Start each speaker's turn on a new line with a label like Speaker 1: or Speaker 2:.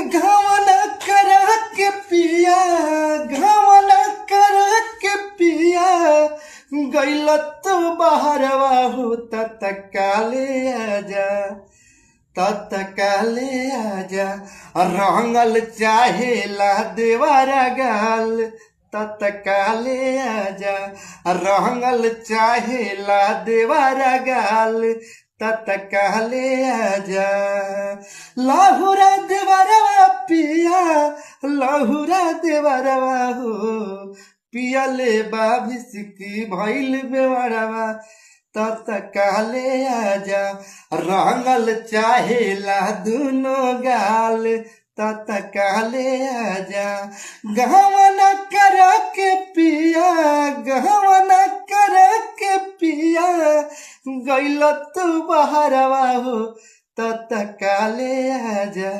Speaker 1: घमन कर के पिया घमन कर के पिया गइल तो बहरवा हो तत्काले आजा तत्काले आजा रंगल चाहेला देवारा गाल तत्काले आजा रंगल चाहेला देवारा गाल तत्काले आजा लाहुरा देवरवा पिया लाहुरा देवरवा हो पियले बाभिसकी भइल बेवरवा तत्काले आजा रंगल चाहेला दुनो गाल तत्काले आजा गहवन कर के पिया गहवन कर के पिया गइल तू बहरवा हो तत्काले आजा।